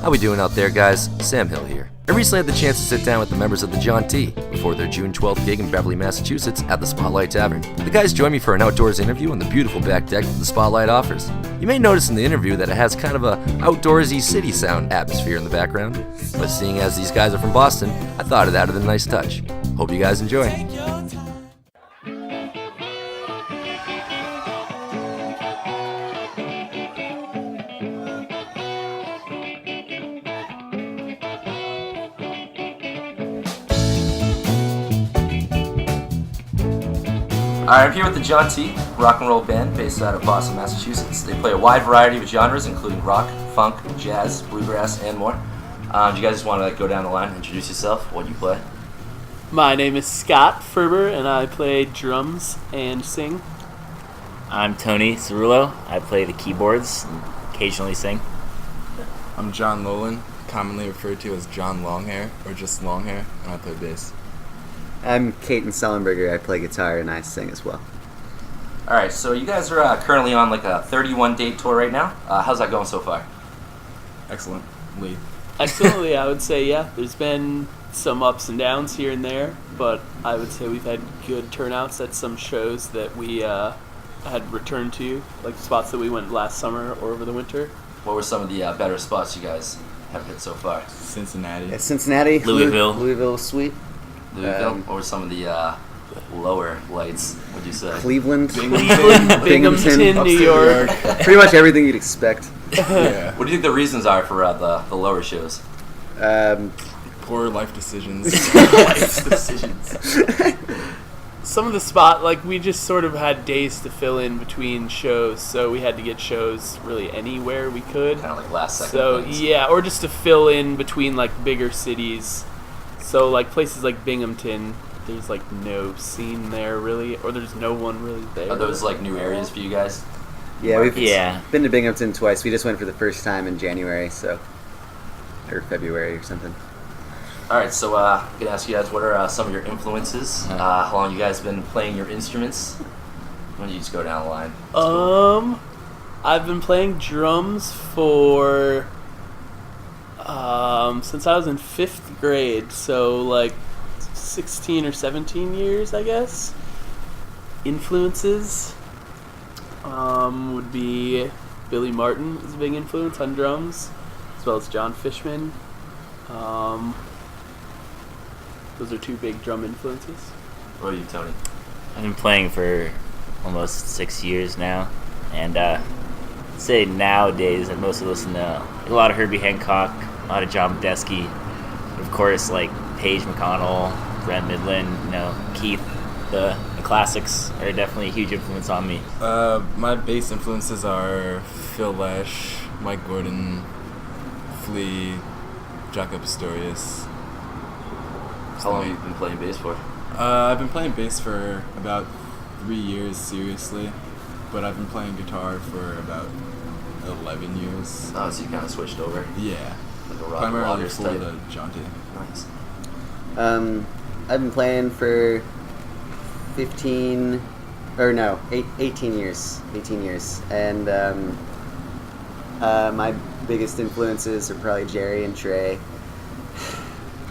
How we doing out there, guys? Sam Hill here. I recently had the chance to sit down with the members of the Jauntee before their June 12th gig in Beverly, Massachusetts at the Spotlight Tavern. The guys joined me for an outdoors interview on the beautiful back deck that the Spotlight offers. You may notice in the interview that it has kind of a outdoorsy city sound atmosphere in the background, but seeing as these guys are from Boston, I thought it added a nice touch. Hope you guys enjoy. Alright, I'm here with the Jauntee, rock and roll band based out of Boston, Massachusetts. They play a wide variety of genres, including rock, funk, jazz, bluegrass, and more. Do you guys just want to go down the line and introduce yourself, what you play? My name is Scott Ferber, and I play drums and sing. I'm Tony Cerullo. I play the keyboards and occasionally sing. I'm John Lolan, commonly referred to as John Longhair, or just Longhair, and I play bass. I'm Caden Sullenberger. I play guitar and I sing as well. Alright, so you guys are currently on like a 31-date tour right now. How's that going so far? Excellent. Lee. Excellently, I would say, yeah. There's been some ups and downs here and there, but I would say we've had good turnouts at some shows that we had returned to, like spots that we went last summer or over the winter. What were some of the better spots you guys have hit so far? Cincinnati. Yeah, Cincinnati, Louisville. Louisville was sweet. Louisville, or some of the lower lights, would you say? Cleveland, Binghamton, New York. Pretty much everything you'd expect. Yeah. What do you think the reasons are for the lower shows? Poor life decisions. Some of the spot, like we just sort of had days to fill in between shows, so we had to get shows really anywhere we could. Kind of like last second So things. yeah, or just to fill in between like bigger cities. So like places like Binghamton, there's like no scene there really, or there's no one really there. Are those like new areas for you guys? Yeah, we've Yeah. been to Binghamton twice. We just went for the first time in January, or February or something. Alright, so I'm going to ask you guys, what are some of your influences? How long you guys been playing your instruments? When did you just go down the line? I've been playing drums for since I was in 5th grade, so like 16 or 17 years, I guess. Influences would be Billy Martin is a big influence on drums, as well as John Fishman. Those are two big drum influences. What are you, Tony? I've been playing for almost 6 years now, and I'd say nowadays I mostly listen to a lot of Herbie Hancock, a lot of John Medeski, of course like Paige McConnell, Brent Midland, Keith. The classics are definitely a huge influence on me. My bass influences are Phil Lesh, Mike Gordon, Flea, Jaco Pastorius. How long have you been playing bass for? I've been playing bass for about 3 years seriously, but I've been playing guitar for about 11 years. Oh, so you kind of switched over? Yeah. Like a rock Primarily and for type. the Jauntee. Nice. I've been playing for 18 years. 18 years. And my biggest influences are probably Jerry and Trey.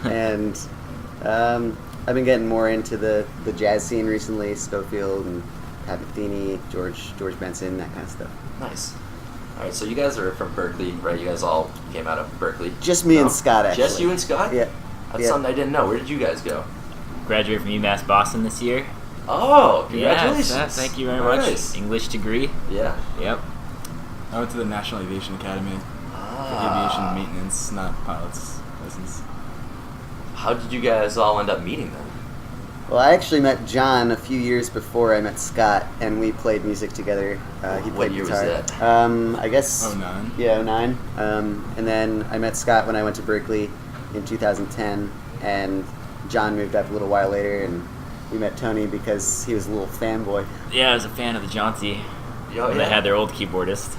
And I've been getting more into the jazz scene recently, Schofield and Pat Metheny, George Benson, that kind of stuff. Nice. Alright, so you guys are from Berkeley, right? You guys all came out of Berkeley. Just me and Scott, actually. Just you and Scott? Yeah. That's something I didn't know. Where did you guys go? Graduated from UMass Boston this year. Oh, congratulations. Yes, thank you very Nice. much. English degree. Yeah. Yep. I went to the National Aviation Academy for aviation maintenance, not pilot's license. How did you guys all end up meeting then? Well, I actually met John a few years before I met Scott, and we played music together. He What played year was guitar. that? I guess. 09. Yeah, 09. And then I met Scott when I went to Berkeley in 2010, and John moved up a little while later, and we met Tony because he was a little fanboy. Yeah, I was a fan of the Jauntee. Oh, when yeah. they had their old keyboardist.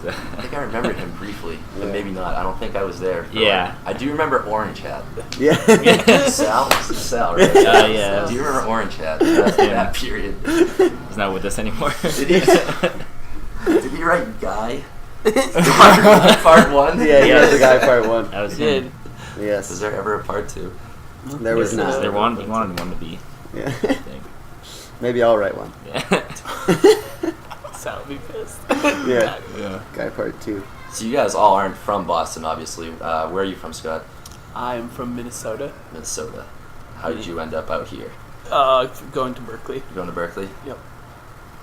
I think I remembered him briefly, but maybe not. I don't think I was there. Yeah. I do remember Orange Hat. Yeah. Sal, right? Yeah. Do you remember Orange Hat? That period. He's not with us anymore. Did he write Guy? Part 1? Yeah, he was the guy part 1. That was Did. him. Yes. Was there ever a part 2? There was not. He wanted one to be. Yeah. I think. Maybe I'll write one. Yeah. Sal would be pissed. Yeah. Yeah. Guy part 2. So you guys all aren't from Boston, obviously. Where are you from, Scott? I am from Minnesota. Minnesota. How did you end up out here? Going to Berkeley. You going to Berkeley? Yep.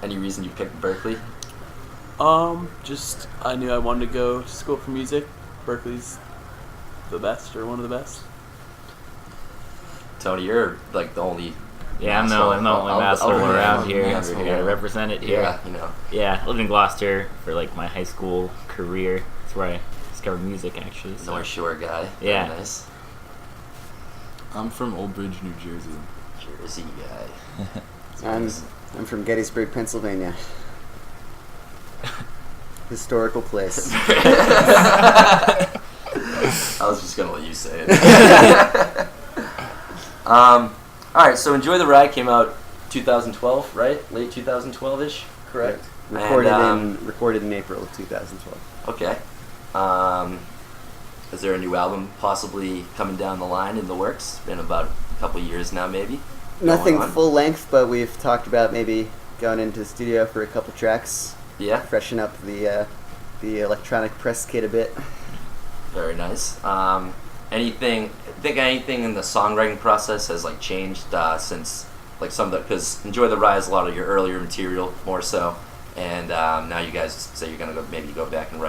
Any reason you picked Berkeley? Just I knew I wanted to go to school for music. Berkeley's the best, or one of the best. Tony, you're like the only. Yeah, I'm the only asshole around here. asshole. We're gonna represent it here. Yeah, you know. Yeah, I lived in Gloucester for like my high school career. That's where I discovered music, actually. So. North Shore guy. Yeah. Very nice. I'm from Old Bridge, New Jersey. Jersey guy. I'm from Gettysburg, Pennsylvania. Historical place. I was just gonna let you say it. Alright, so Enjoy the Ride came out 2012, right? Late 2012-ish, correct? Recorded in April of 2012. Okay. Is there a new album possibly coming down the line in the works? It's been about a couple years now, maybe? Nothing Going on? full length, but we've talked about maybe going into the studio for a couple tracks, Yeah? freshen up the electronic press kit a bit. Very nice. Anything in the songwriting process has like changed since like some of the, because Enjoy the Ride is a lot of your earlier material more so, and now you guys say you're gonna go back and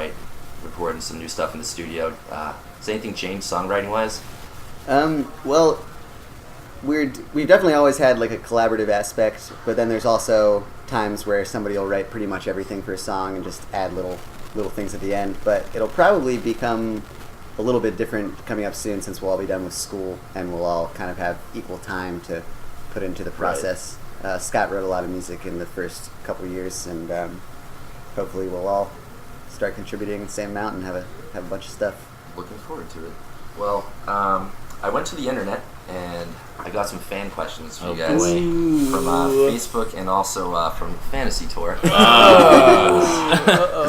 recording some new stuff in the studio. Has anything changed songwriting wise? Well, we've definitely always had like a collaborative aspect, but then there's also times where somebody will write pretty much everything for a song and just add little things at the end. But it'll probably become a little bit different coming up soon, since we'll all be done with school and we'll all kind of have equal time to put into the process. Scott wrote a lot of music in the first couple years, and hopefully we'll all start contributing the same amount and have a bunch of stuff. Looking forward to it. Well, I went to the internet and I got some fan questions for you guys boy. from Facebook and also from Fantasy Tour. 'Cause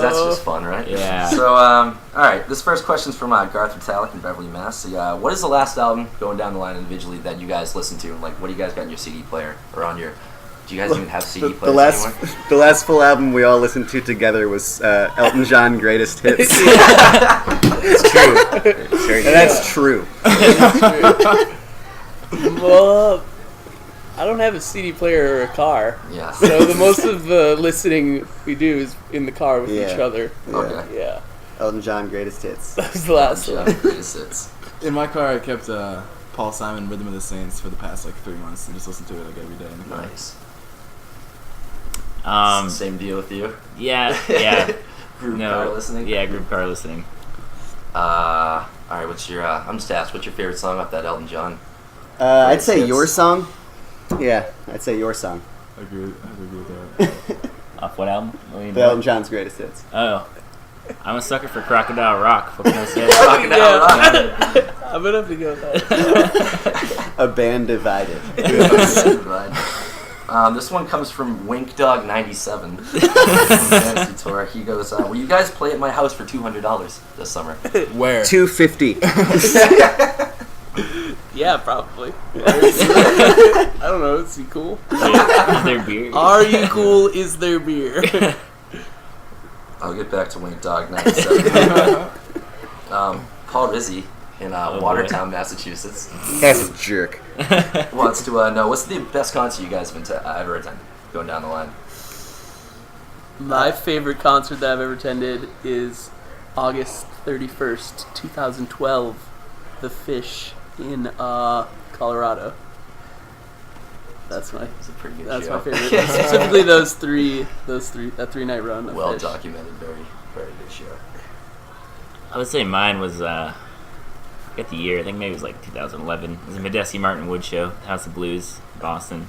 that's just fun, right? Yeah. So, all right, this first question's from Garth Vitalik in Beverly, Mass. So, what is the last album going down the line individually that you guys listen to? And like, what do you guys got in your CD player or on your? Do you guys even have CD players anymore? The last full album we all listened to together was Elton John Greatest Hits. It's true. And that's true. Well, I don't have a CD player or a car. Yeah. So the most of the listening we do is in the car with Yeah. each other. Okay. Yeah. Elton John Greatest Hits. That was the last Yeah, one. Greatest Hits. In my car, I kept Paul Simon Rhythm of the Saints for the past like 3 months and just listened to it like every day in the car. Nice. Same deal with you. Yeah. Group car listening. Yeah, group car listening. All right. What's your? I'm just asked. What's your favorite song off that Elton John? I'd say Hits. Your Song. Yeah, I'd say Your Song. I agree with that. Off what album? What do you The mean? Elton John's Greatest Hits. Oh. I'm a sucker for Crocodile Rock. What can I say? Crocodile Rock. I'm gonna have to go with that. A Band Divided. This one comes from WinkDog97 Fantasy Tour. He goes, "Will you guys play at my house for $200 this summer?" Where? $250. Yeah, probably. I don't know. Is he cool? Is there beer? Are you cool? Is there beer? I'll get back to WinkDog97. Paul Rizzi in Watertown, Massachusetts, That's a jerk. wants to know what's the best concert you guys have ever attended going down the line. My favorite concert that I've ever attended is August 31st, 2012. The Fish in Colorado. That's my. It's a pretty good That's show. my favorite. Specifically, that 3-night run. Of Well Fish. documented, very, very good show. I would say mine was, I forget the year, I think maybe it was like 2011. It was a Medeski Martin Wood show, House of Blues, Boston.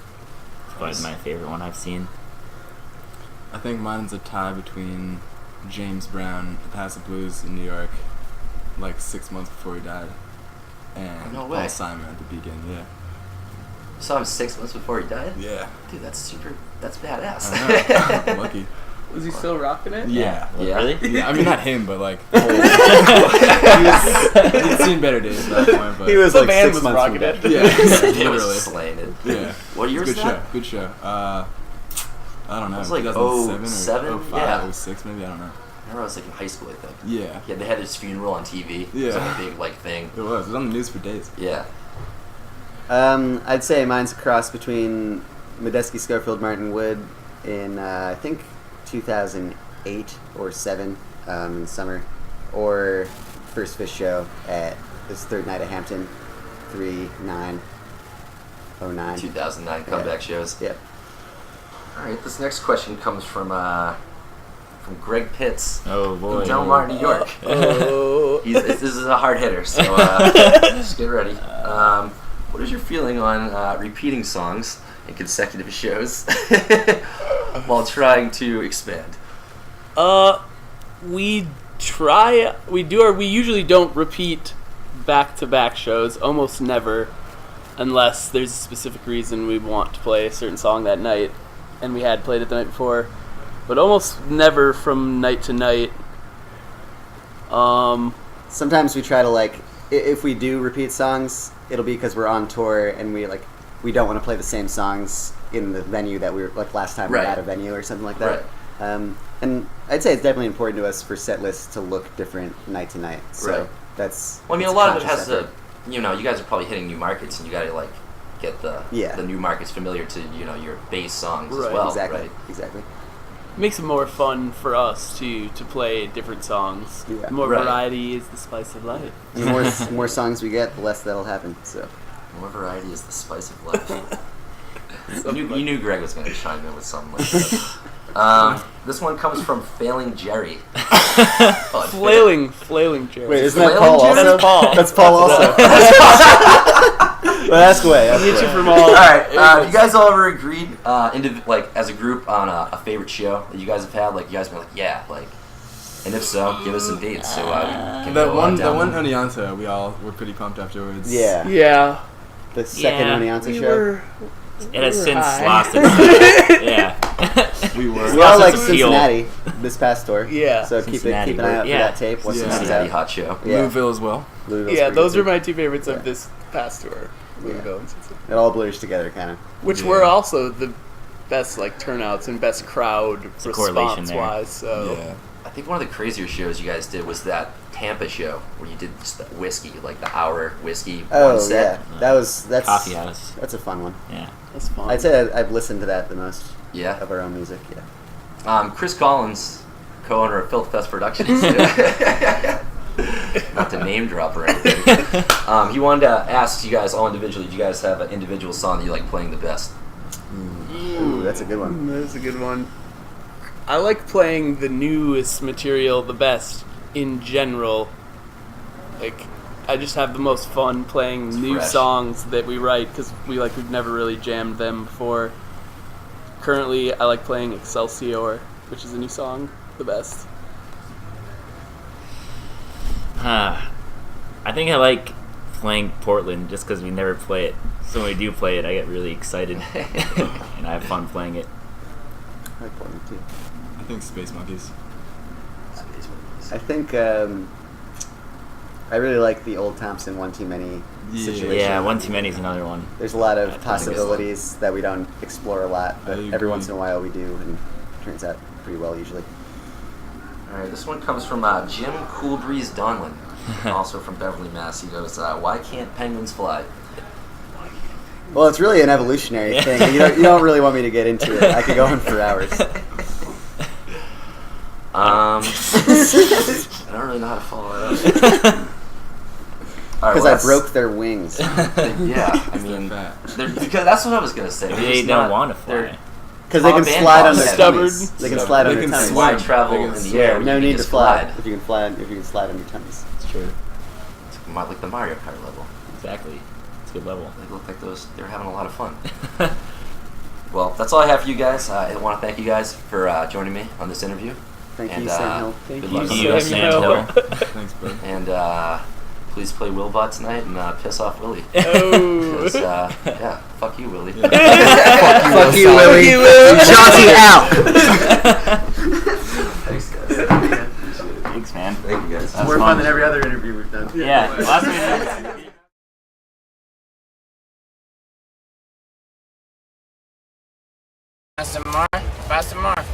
It's probably my favorite one I've seen. I think mine's a tie between James Brown at the House of Blues in New York, like 6 months before he died, and No way. Paul Simon at the Beacon. Yeah. Saw him 6 months before he died. Yeah. Dude, that's badass. I know. Lucky. Was he still rocking it? Yeah. Yeah. Really? Yeah, I mean, not him, but like, he'd seen better days at that point. But He was The like band 6 was months rocking from it. death. yeah, He was literally. slaying it. Yeah. What year was Good show. that? Good show. I don't know. It was like 2007 07? or 05, Yeah. 06 maybe. I don't know. I remember I was like in high school, I think. Yeah. Yeah, they had his funeral on TV. It was Yeah. like a big like thing. It was. It was on the news for days. Yeah. I'd say mine's a cross between Medeski, Schofield, Martin Wood in I think 2008 or 7 in the summer, or First Fish Show at this third night at Hampton, 3/9/09. 2009 comeback shows. Yep. All right, this next question comes from Greg Pitts Oh boy. from Delmar, New York. Oh. This is a hard hitter, so just get ready. What is your feeling on repeating songs in consecutive shows while trying to expand? We usually don't repeat back-to-back shows, almost never, unless there's a specific reason we want to play a certain song that night, and we had played it the night before, but almost never from night to night. Sometimes we try to if we do repeat songs, it'll be because we're on tour and we don't want to play the same songs in the venue that we were last time we Right. had a venue or something like that. And I'd say it's definitely important to us for set lists to look different night to night. So Right. that's. Well, I mean, it's a lot of it conscious has effort. to, you guys are probably hitting new markets, and you got to get the new markets familiar to your base songs Right. as well. Exactly. Right? Exactly. Makes it more fun for us to play different songs. Yeah. More Right. variety is the spice of life. The more songs we get, the less that'll happen. So. More variety is the spice of life. you knew Greg was going to chime in with something like that. This one comes from Failing Jerry. Flailing Jerry. Wait, isn't that that Paul Paul also? also? That's Paul also. Well, ask away. Get you from All all. right, you guys all ever agreed, as a group, on a favorite show that you guys have had? You guys been and if so, give us some dates so we can The go one down. on Jauntee, we all were pretty pumped afterwards. Yeah. Yeah. The second Yeah, Jauntee show. It has since high. lost its yeah. We were. We all lost like its appeal. Cincinnati this past tour. Yeah. So keep Cincinnati, an eye out yeah. for that tape. Once Yeah. it comes Cincinnati out. Hot Show. Yeah. Louisville as well. Louisville's Yeah, pretty those good, are too. my two favorites Yeah. of this past tour. Louisville and Cincinnati. It all blurs together, kind of. Which Yeah. were also the best turnouts and best crowd a correlation response there. wise. So Yeah. I think one of the crazier shows you guys did was that Tampa show where you did just the whiskey, the hour whiskey Oh one set. yeah, that's Coffee house. That's a fun one. Yeah. that's fun. I'd say I've listened to that the most Yeah. of our own music. Yeah. Chris Collins, co-owner of Filth Fest Productions. Not to name drop or anything. He wanted to ask you guys all individually, do you guys have an individual song that you like playing the best? Ooh, that's a good one. That's a good one. I like playing the newest material the best in general. I just have the most fun playing It's new fresh. songs that we write because we've never really jammed them before. Currently, I like playing Excelsior, which is a new song, the best. I think I like playing Portland just because we never play it. So when we do play it, I get really excited and I have fun playing it. I like Portland too. I think Space Monkeys. I think I really like the Old Thompson One Too Many Yeah. situation. Yeah, One Too Many is another one. There's a lot of That's possibilities that we don't explore a lot, but I every agree. once in a while we do, and it turns out pretty well usually. All right, this one comes from Jim Coolbreeze Donlin, also from Beverly, Mass. He goes, "Why can't penguins fly?" Well, it's really an evolutionary thing. And you don't really want me to get into it. I could go on for hours. I don't really know how to follow that up. All right, Because well, I broke their wings. Yeah, I mean, Fat. because that's what I was gonna say. They're They just don't not- want to they're- fly. Because they can Oh, man, slide on Paul's their stubborn. tummies. They can So slide on they their can tummies. Why swim. travel They can in the swim. air? when No you can need to just fly glide? if you can slide on your tummies. It's true. It's like the Mario Kart level. Exactly. It's a good level. They look like they're having a lot of fun. Well, that's all I have for you guys. I want to thank you guys for joining me on this interview. Thank And, you, Sam Hill. Thank good you, luck on you, the Sam rest of the Hill. tour. Thanks, bud. And please play Willbot tonight and piss off Willie. Oh. 'Cause, yeah, fuck you, Willie. Fuck you, Willie. Willie. Jauntee out. man. Thank you, guys. That's More fun than every other interview we've done. Yeah. Last week. Pastor Mark.